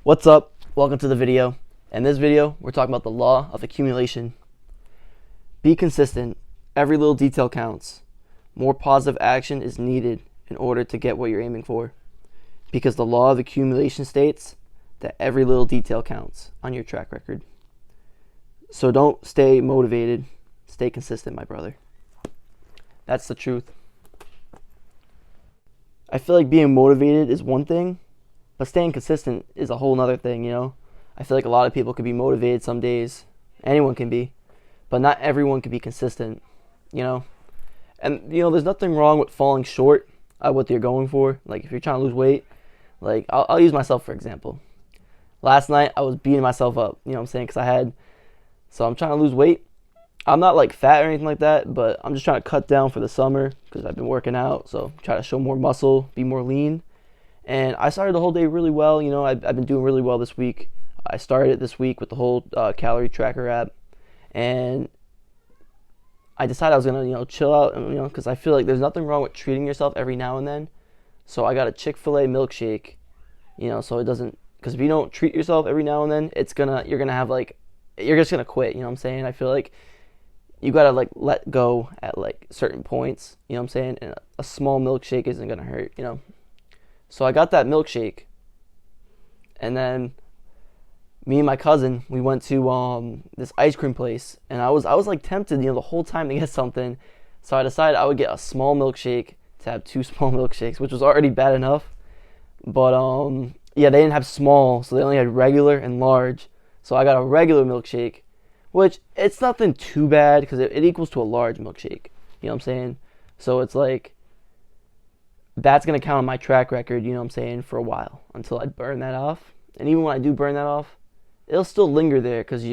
What's up? Welcome to the video. In this video, we're talking about the law of accumulation. Be consistent. Every little detail counts. More positive action is needed in order to get what you're aiming for. Because the law of accumulation states that every little detail counts on your track record. So don't stay motivated. Stay consistent, my brother. That's the truth. I feel like being motivated is one thing, but staying consistent is a whole nother thing, you know? I feel like a lot of people could be motivated some days. Anyone can be. But not everyone can be consistent, you know? And, there's nothing wrong with falling short of what you're going for. Like, if you're trying to lose weight, like, I'll use myself for example. Last night, I was beating myself up, you know what I'm saying? So I'm trying to lose weight. I'm not, like, fat or anything like that, but I'm just trying to cut down for the summer because I've been working out. So try to show more muscle, be more lean. And I started the whole day really well. I've been doing really well this week. I started it this week with the whole calorie tracker app. And I decided I was going to, chill out, and, because I feel like there's nothing wrong with treating yourself every now and then. So I got a Chick-fil-A milkshake, so it doesn't, because if you don't treat yourself every now and then, you're just going to quit, you know what I'm saying? I feel like you got to, like, let go at, like, certain points, you know what I'm saying? And a small milkshake isn't going to hurt, So I got that milkshake, and then me and my cousin, we went to this ice cream place, and I was like tempted, the whole time to get something. So I decided I would get a small milkshake to have two small milkshakes, which was already bad enough. But yeah, they didn't have small, so they only had regular and large. So I got a regular milkshake, which it's nothing too bad because it equals to a large milkshake. You know what I'm saying? So it's like, that's going to count on my track record, you know what I'm saying, for a while until I burn that off. And even when I do burn that off, it'll still linger there because,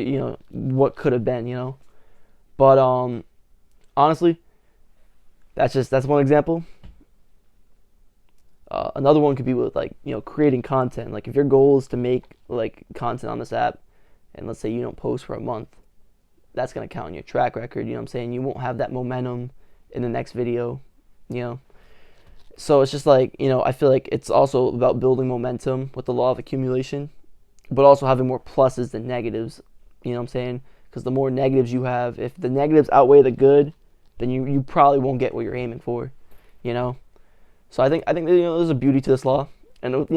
what could have been, But honestly, that's one example. Another one could be with, like, creating content. Like, if your goal is to make, like, content on this app, and let's say you don't post for a month, that's going to count on your track record, you know what I'm saying? You won't have that momentum in the next video, So it's just like, I feel like it's also about building momentum with the law of accumulation, but also having more pluses than negatives, you know what I'm saying? Because the more negatives you have, if the negatives outweigh the good, then you probably won't get what you're aiming for, So I think there's a beauty to this law, and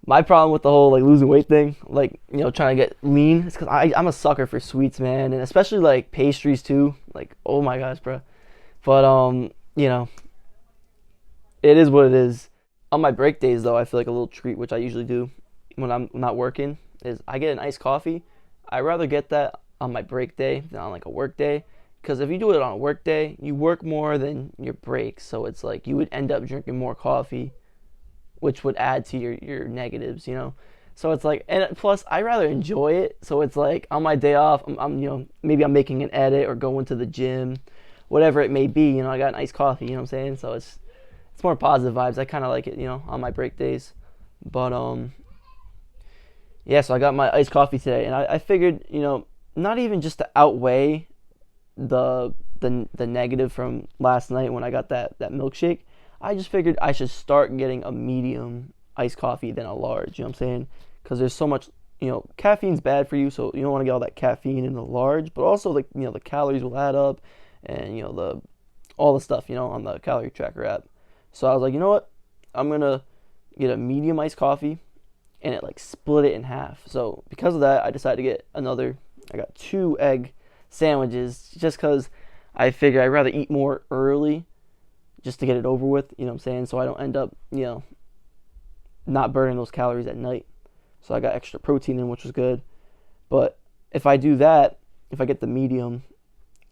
my problem with the whole, like, losing weight thing, like, trying to get lean, is because I'm a sucker for sweets, man, and especially, like, pastries too. Like, oh my gosh, bro. But it is what it is. On my break days, though, I feel like a little treat, which I usually do when I'm not working, is I get an iced coffee. I'd rather get that on my break day than on, like, a work day. Because if you do it on a work day, you work more than your breaks. So it's like you would end up drinking more coffee, which would add to your negatives, So it's like, and plus, I rather enjoy it. So it's like on my day off, I'm maybe I'm making an edit or going to the gym, whatever it may be. I got an iced coffee, you know what I'm saying? So it's more positive vibes. I kind of like it, on my break days. But yeah, so I got my iced coffee today, and I figured, not even just to outweigh the negative from last night when I got that milkshake, I just figured I should start getting a medium iced coffee than a large, you know what I'm saying? Because there's so much, caffeine's bad for you, so you don't want to get all that caffeine in the large, but also, like, the calories will add up, and, all the stuff, on the calorie tracker app. So I was like, you know what? I'm going to get a medium iced coffee, and it, like, split it in half. So because of that, I decided to get I got 2 egg sandwiches just because I figure I'd rather eat more early just to get it over with, you know what I'm saying? So I don't end up, not burning those calories at night. So I got extra protein in, which was good. But if I do that, if I get the medium,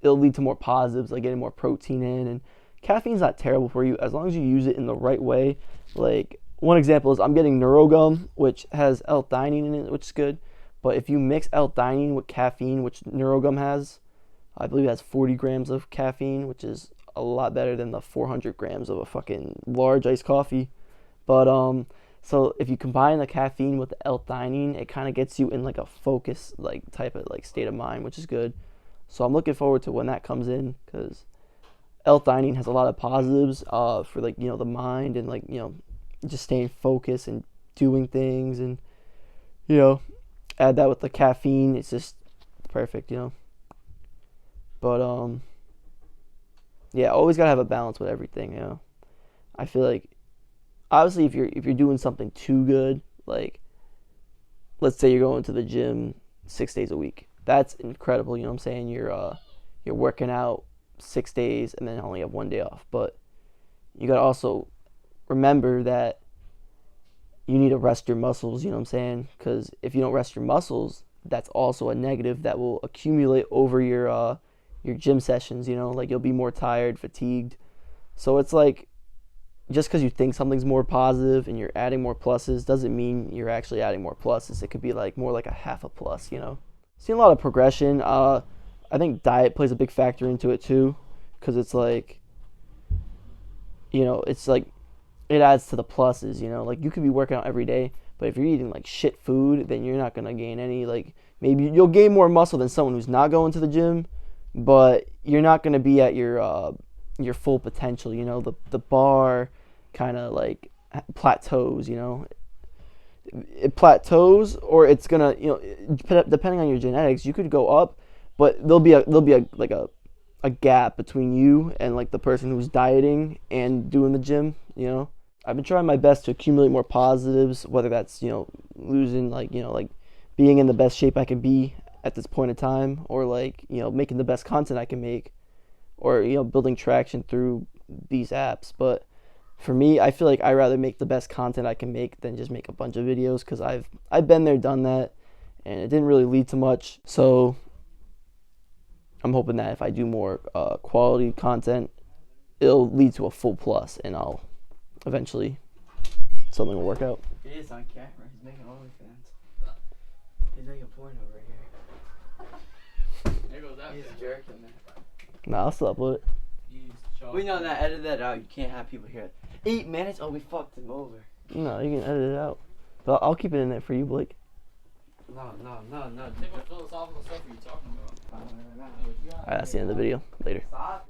it'll lead to more positives, like getting more protein in. And caffeine's not terrible for you as long as you use it in the right way. Like, one example is I'm getting NeuroGum, which has L-theanine in it, which is good. But if you mix L-theanine with caffeine, which NeuroGum has, I believe it has 40 grams of caffeine, which is a lot better than the 400 grams of a fucking large iced coffee. But so if you combine the caffeine with the L-theanine, it kind of gets you in, like, a focus, like, type of, like, state of mind, which is good. So I'm looking forward to when that comes in, because L-theanine has a lot of positives for, like, the mind, and, like, just staying focused and doing things. And you know, add that with the caffeine. It's just perfect, you know. But yeah, always gotta have a balance with everything, you know. I feel like obviously if you're doing something too good, like let's say you're going to the gym 6 days a week, that's incredible. You know what I'm saying? You're working out 6 days and then only have one day off. But you gotta also remember that you need to rest your muscles. You know what I'm saying? Because if you don't rest your muscles, that's also a negative that will accumulate over your gym sessions. You know, like you'll be more tired, fatigued. So it's like just because you think something's more positive and you're adding more pluses doesn't mean you're actually adding more pluses. It could be like more like a half a plus, you know. Seen a lot of progression. I think diet plays a big factor into it too, because it's like, you know, it's like it adds to the pluses, you know. Like you could be working out every day, but if you're eating like shit food, then you're not gonna gain any. Like maybe you'll gain more muscle than someone who's not going to the gym, but you're not gonna be at your full potential. You know, the bar kind of like plateaus. You know, it plateaus, or it's gonna, you know, depending on your genetics, you could go up, but there'll be a like a gap between you and like the person who's dieting and doing the gym. You know, I've been trying my best to accumulate more positives, whether that's, you know, losing, like, you know, like being in the best shape I can be at this point in time, or like, you know, making the best content I can make, or, you know, building traction through these apps. But for me, I feel like I rather make the best content I can make than just make a bunch of videos, because I've been there, done that, and it didn't really lead to much. So I'm hoping that if I do more quality content, it'll lead to a full plus, and I'll eventually something will work out. He is on camera. He's making OnlyFans. He's making porn over here. There goes that. He's jerking, man. Nah, I'll still upload it. We know that. Edit that out. You can't have people hear it. 8 minutes? Oh, we fucked him over. No, you can edit it out. But I'll keep it in there for you, Blake. No. Think what philosophical stuff are you talking about? Alright, that's the end of the video. Later. Stop.